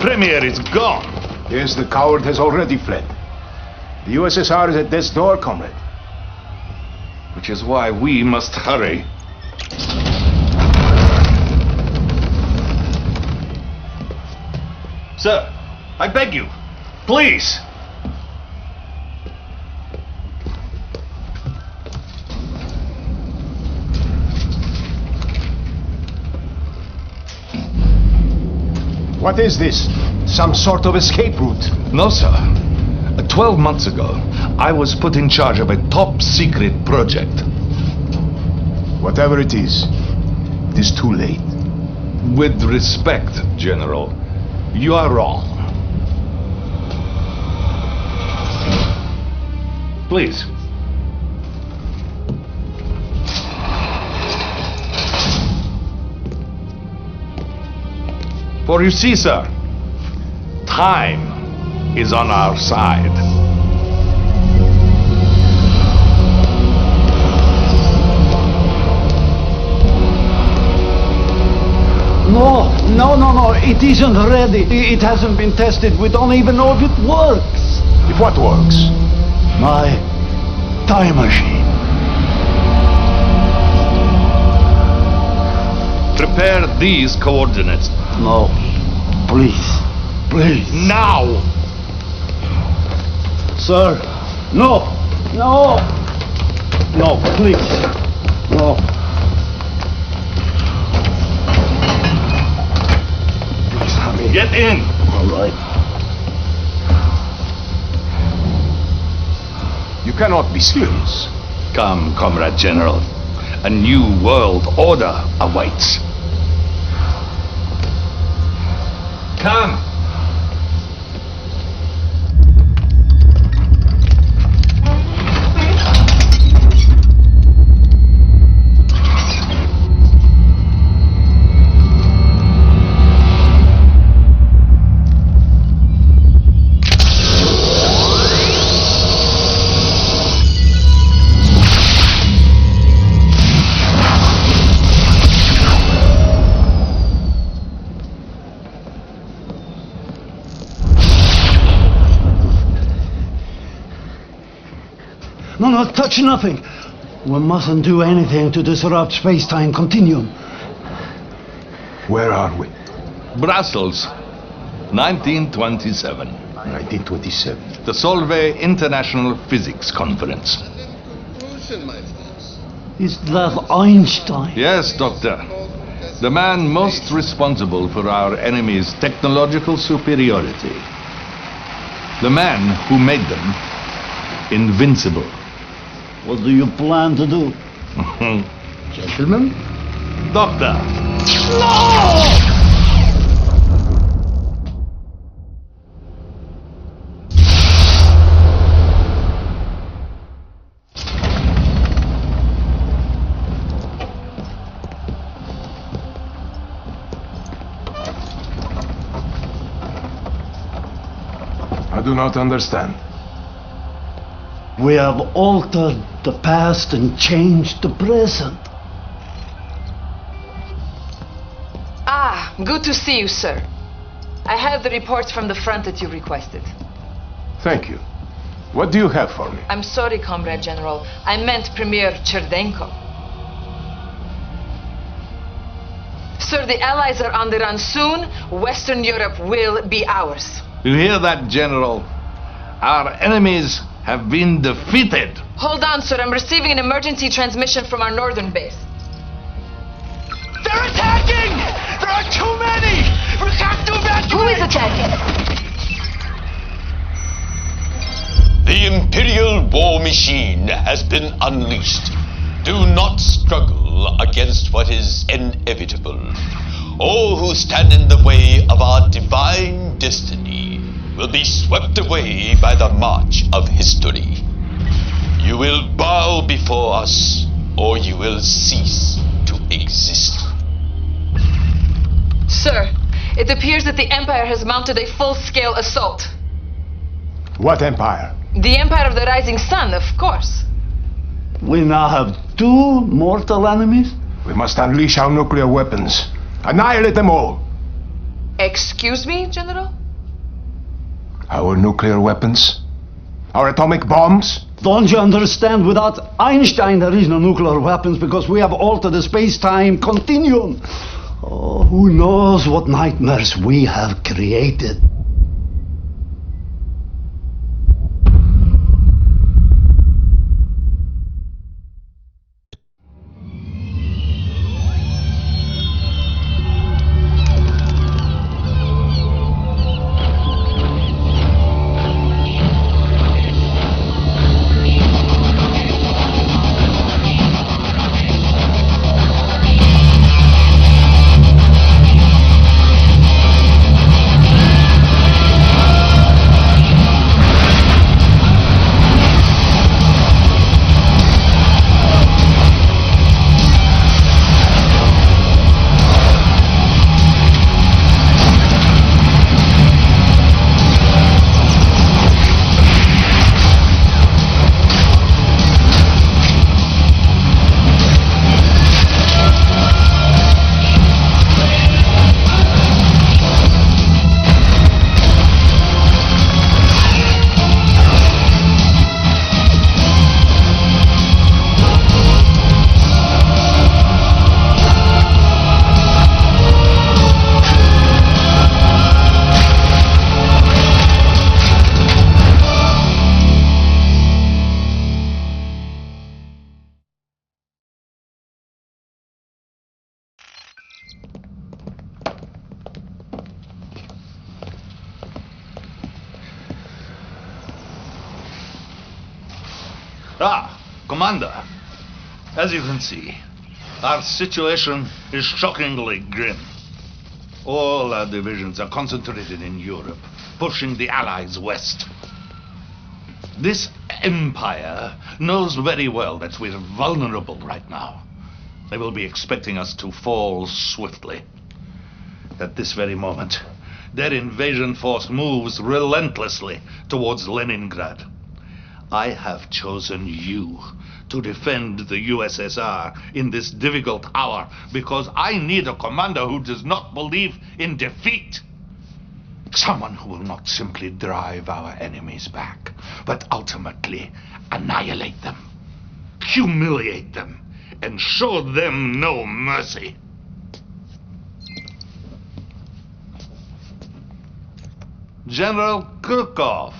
Premier is gone. Yes, the coward has already fled. The USSR is at death's door, comrade. Which is why we must hurry. Sir, I beg you, please. What is this? Some sort of escape route? No, sir. 12 months ago, I was put in charge of a top-secret project. Whatever it is too late. With respect, General, you are wrong. Please. For you see, sir, time is on our side. No, it isn't ready. It hasn't been tested. We don't even know if it works. If what works? My time machine. Prepare these coordinates. No, please. Now! Sir, no, please, no. Please, honey. Get in! All right. You cannot be serious. Come, Comrade General. A new world order awaits. Come! No, touch nothing. We mustn't do anything to disrupt space-time continuum. Where are we? Brussels, 1927. 1927. The Solvay International Physics Conference. Is that Einstein? Yes, Doctor. The man most responsible for our enemy's technological superiority. The man who made them invincible. What do you plan to do? Gentlemen? Doctor! I do not understand. We have altered the past and changed the present. Ah, good to see you, sir. I have the reports from the front that you requested. Thank you. What do you have for me? I'm sorry, Comrade General. I meant Premier Cherdenko. Sir, the Allies are on the run soon. Western Europe will be ours. You hear that, General? Our enemies have been defeated. Hold on, sir. I'm receiving an emergency transmission from our northern base. They're attacking! There are too many! We have to evacuate! Who is attacking? The Imperial war machine has been unleashed. Do not struggle against what is inevitable. All who stand in the way of our divine destiny will be swept away by the march of history. You will bow before us, or you will cease to exist. Sir, it appears that the Empire has mounted a full-scale assault. What empire? The Empire of the Rising Sun, of course. We now have two mortal enemies? We must unleash our nuclear weapons. Annihilate them all. Excuse me, General? Our nuclear weapons? Our atomic bombs? Don't you understand? Without Einstein, there is no nuclear weapons because we have altered the space-time continuum. Oh, who knows what nightmares we have created. Commander, as you can see, our situation is shockingly grim. All our divisions are concentrated in Europe, pushing the Allies west. This empire knows very well that we're vulnerable right now. They will be expecting us to fall swiftly. At this very moment, their invasion force moves relentlessly towards Leningrad. I have chosen you to defend the USSR in this difficult hour because I need a commander who does not believe in defeat. Someone who will not simply drive our enemies back, but ultimately annihilate them, humiliate them, and show them no mercy. General Krukov,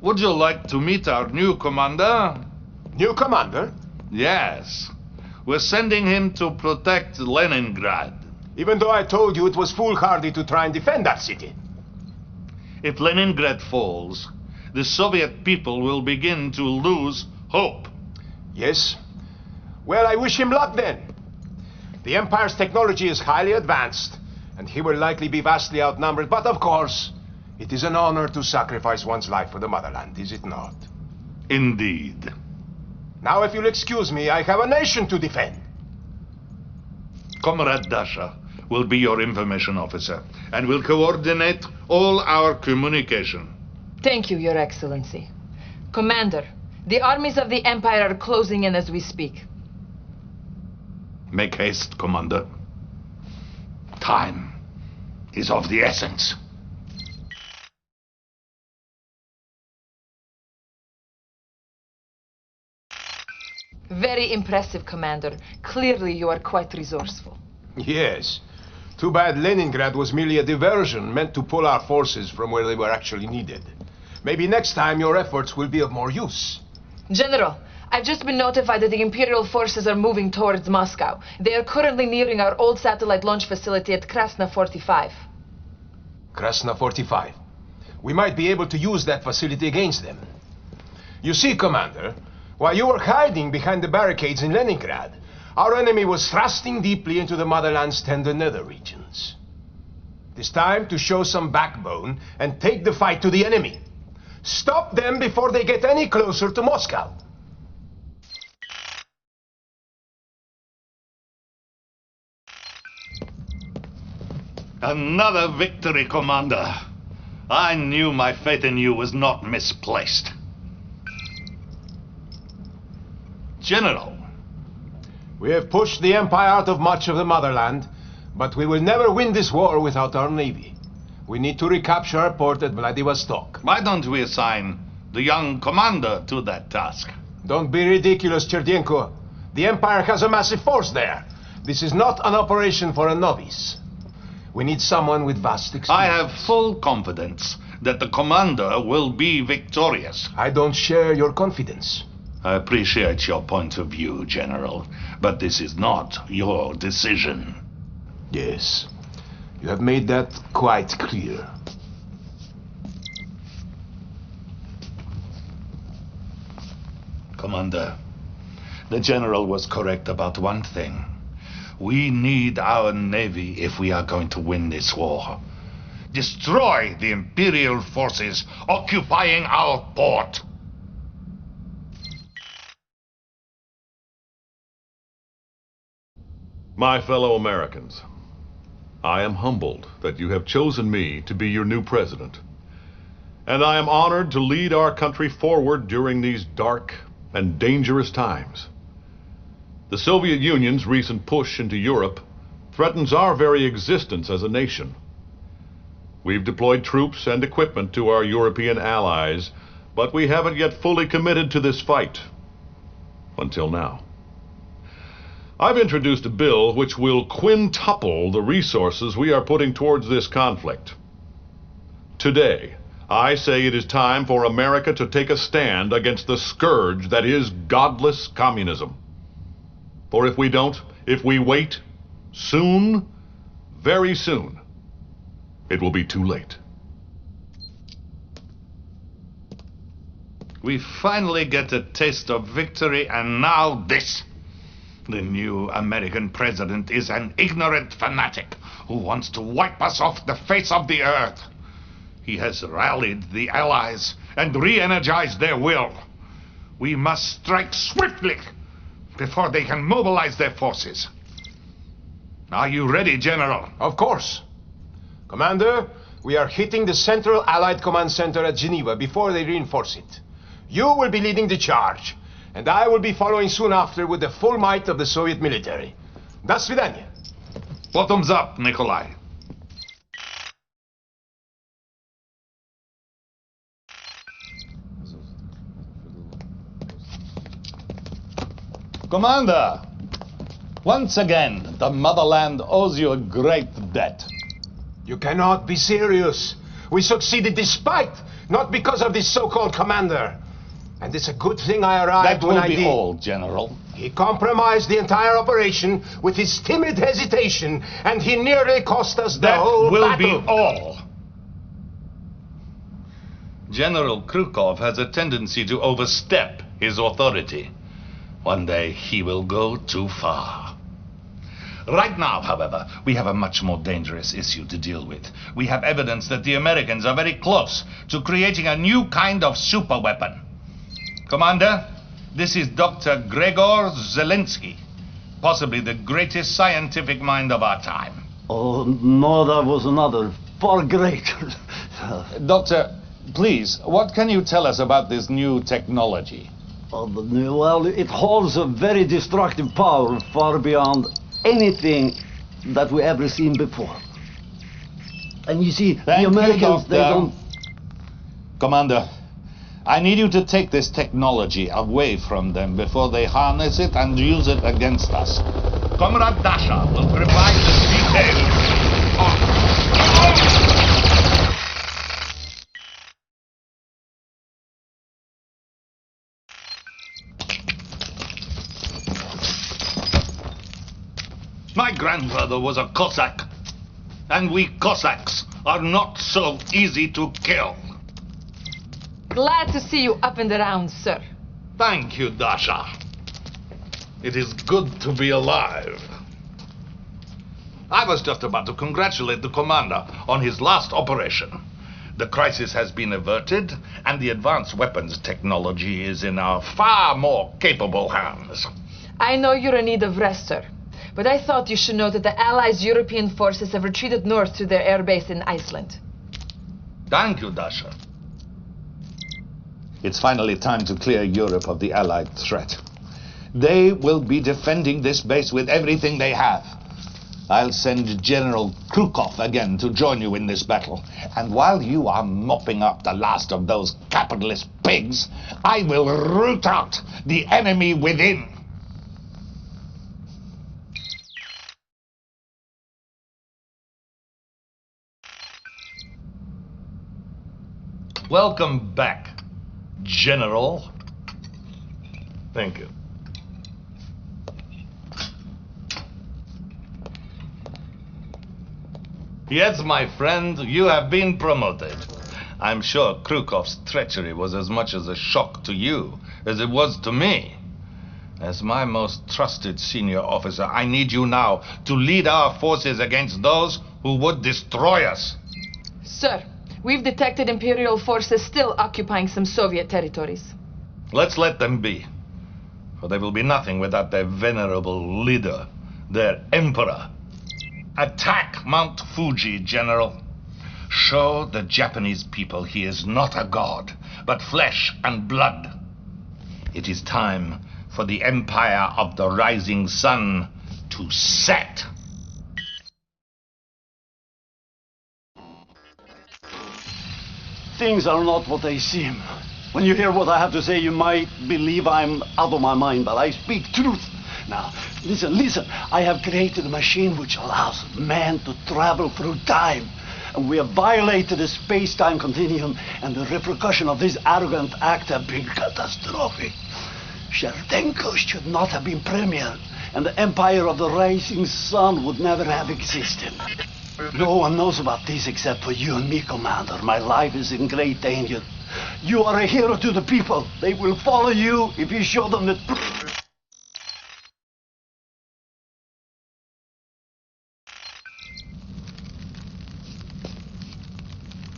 would you like to meet our new commander? New commander? Yes. We're sending him to protect Leningrad. Even though I told you it was foolhardy to try and defend that city. If Leningrad falls, the Soviet people will begin to lose hope. Yes? Well, I wish him luck then. The Empire's technology is highly advanced, and he will likely be vastly outnumbered, but of course, it is an honor to sacrifice one's life for the motherland, is it not? Indeed. Now, if you'll excuse me, I have a nation to defend. Comrade Dasha will be your information officer and will coordinate all our communication. Thank you, Your Excellency. Commander, the armies of the Empire are closing in as we speak. Make haste, Commander. Time is of the essence. Very impressive, Commander. Clearly you are quite resourceful. Yes. Too bad Leningrad was merely a diversion meant to pull our forces from where they were actually needed. Maybe next time your efforts will be of more use. General, I've just been notified that the Imperial forces are moving towards Moscow. They are currently nearing our old satellite launch facility at Krasna 45. Krasna 45. We might be able to use that facility against them. You see, Commander, while you were hiding behind the barricades in Leningrad, our enemy was thrusting deeply into the motherland's tender nether regions. It is time to show some backbone and take the fight to the enemy. Stop them before they get any closer to Moscow. Another victory, Commander. I knew my faith in you was not misplaced. General. We have pushed the Empire out of much of the motherland, But we will never win this war without our navy. We need to recapture our port at Vladivostok. Why don't we assign the young commander to that task? Don't be ridiculous, Cherdenko. The Empire has a massive force there. This is not an operation for a novice. We need someone with vast experience. I have full confidence that the commander will be victorious. I don't share your confidence. I appreciate your point of view, General, but this is not your decision. Yes, you have made that quite clear. Commander, the General was correct about one thing. We need our navy if we are going to win this war. Destroy the Imperial forces occupying our port. My fellow Americans, I am humbled that you have chosen me to be your new president. And I am honored to lead our country forward during these dark and dangerous times. The Soviet Union's recent push into Europe threatens our very existence as a nation. We've deployed troops and equipment to our European allies, but we haven't yet fully committed to this fight. Until now. I've introduced a bill which will quintuple the resources we are putting towards this conflict. Today, I say it is time for America to take a stand against the scourge that is godless communism. For if we don't, if we wait, soon, very soon, it will be too late. We finally get a taste of victory, and now this. The new American president is an ignorant fanatic who wants to wipe us off the face of the earth. He has rallied the Allies and re-energized their will. We must strike swiftly before they can mobilize their forces. Are you ready, General? Of course. Commander, we are hitting the Central Allied Command Center at Geneva before they reinforce it. You will be leading the charge, and I will be following soon after with the full might of the Soviet military. До свидания. Bottoms up, Nikolai. Commander, once again, the motherland owes you a great debt. You cannot be serious. We succeeded despite, not because of this so-called commander. And it's a good thing I arrived That when will I be did. all, General. He compromised the entire operation with his timid hesitation, and he nearly cost us the That whole will battle. be all. General Krukov has a tendency to overstep his authority. One day he will go too far. Right now, however, we have a much more dangerous issue to deal with. We have evidence that the Americans are very close to creating a new kind of superweapon. Commander, this is Dr. Gregor Zelensky, possibly the greatest scientific mind of our time. Oh, no, that was another, far greater. Doctor, please, what can you tell us about this new technology? Well, it holds a very destructive power far beyond anything that we ever seen before. And you see, the Americans, they don't... Commander, I need you to take this technology away from them before they harness it and use it against us. Comrade Dasha will provide the details. My grandfather was a Cossack, and we Cossacks are not so easy to kill. Glad to see you up and around, sir. Thank you, Dasha. It is good to be alive. I was just about to congratulate the commander on his last operation. The crisis has been averted, and the advanced weapons technology is in our far more capable hands. I know you're in need of rest, sir. But I thought you should know that the Allies' European forces have retreated north to their air base in Iceland. Thank you, Dasha. It's finally time to clear Europe of the Allied threat. They will be defending this base with everything they have. I'll send General Krukov again to join you in this battle. And while you are mopping up the last of those capitalist pigs, I will root out the enemy within. Welcome back, General. Thank you. Yes, my friend, you have been promoted. I'm sure Krukov's treachery was as much as a shock to you as it was to me. As my most trusted senior officer, I need you now to lead our forces against those who would destroy us. Sir, we've detected Imperial forces still occupying some Soviet territories. Let's let them be. For they will be nothing without their venerable leader, their emperor. Attack Mount Fuji, General. Show the Japanese people he is not a god, but flesh and blood. It is time for the Empire of the Rising Sun to set. Things are not what they seem. When you hear what I have to say, you might believe I'm out of my mind, but I speak truth. Now, listen. I have created a machine which allows man to travel through time. And we have violated the space-time continuum, and the repercussion of this arrogant act have been catastrophic. Sherdenko should not have been premier, and the Empire of the Rising Sun would never have existed. No one knows about this except for you and me, Commander. My life is in great danger. You are a hero to the people. They will follow you if you show them the truth.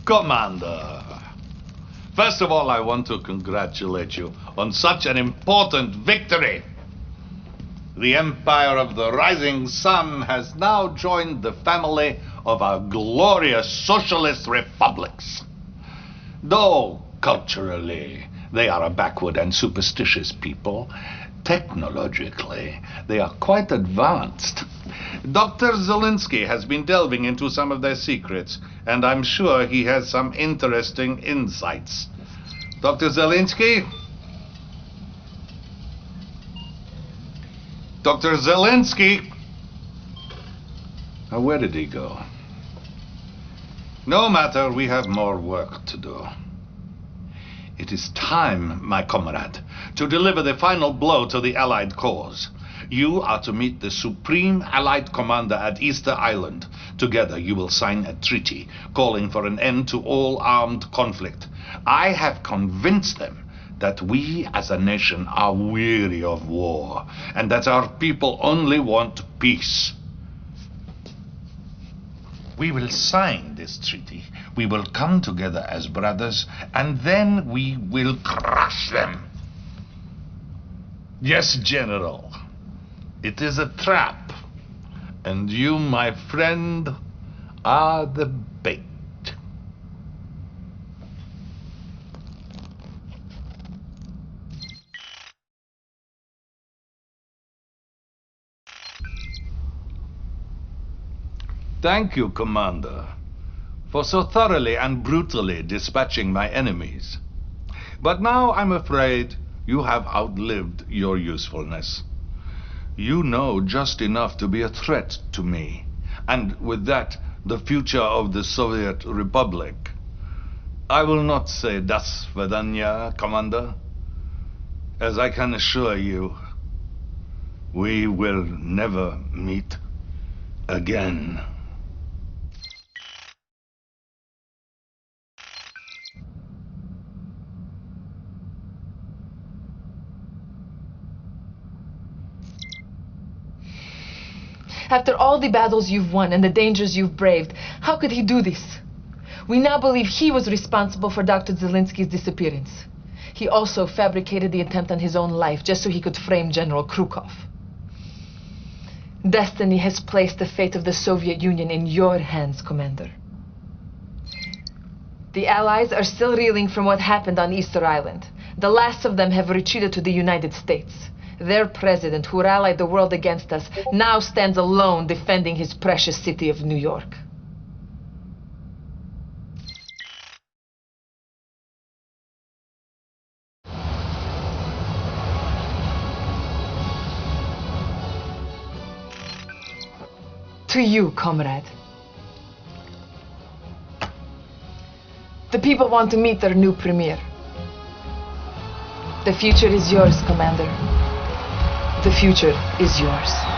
Commander, first of all, I want to congratulate you on such an important victory. The Empire of the Rising Sun has now joined the family of our glorious socialist republics. Though culturally they are a backward and superstitious people, technologically they are quite advanced. Dr. Zelensky has been delving into some of their secrets, and I'm sure he has some interesting insights. Dr. Zelensky? Dr. Zelensky? Now, where did he go? No matter, we have more work to do. It is time, my comrade, to deliver the final blow to the Allied cause. You are to meet the Supreme Allied Commander at Easter Island. Together you will sign a treaty calling for an end to all armed conflict. I have convinced them that we as a nation are weary of war, and that our people only want peace. We will sign this treaty. We will come together as brothers, and then we will crush them. Yes, General. It is a trap, and you, my friend, are the bait. Thank you, Commander, for so thoroughly and brutally dispatching my enemies. But now I'm afraid you have outlived your usefulness. You know just enough to be a threat to me, and with that, the future of the Soviet Republic. I will not say das Svidaniya, Commander, as I can assure you, we will never meet again. After all the battles you've won and the dangers you've braved, how could he do this? We now believe he was responsible for Dr. Zelensky's disappearance. He also fabricated the attempt on his own life just so he could frame General Krukov. Destiny has placed the fate of the Soviet Union in your hands, Commander. The Allies are still reeling from what happened on Easter Island. The last of them have retreated to the United States. Their president, who rallied the world against us, now stands alone defending his precious city of New York. To you, comrade. The people want to meet their new premier. The future is yours, Commander. The future is yours.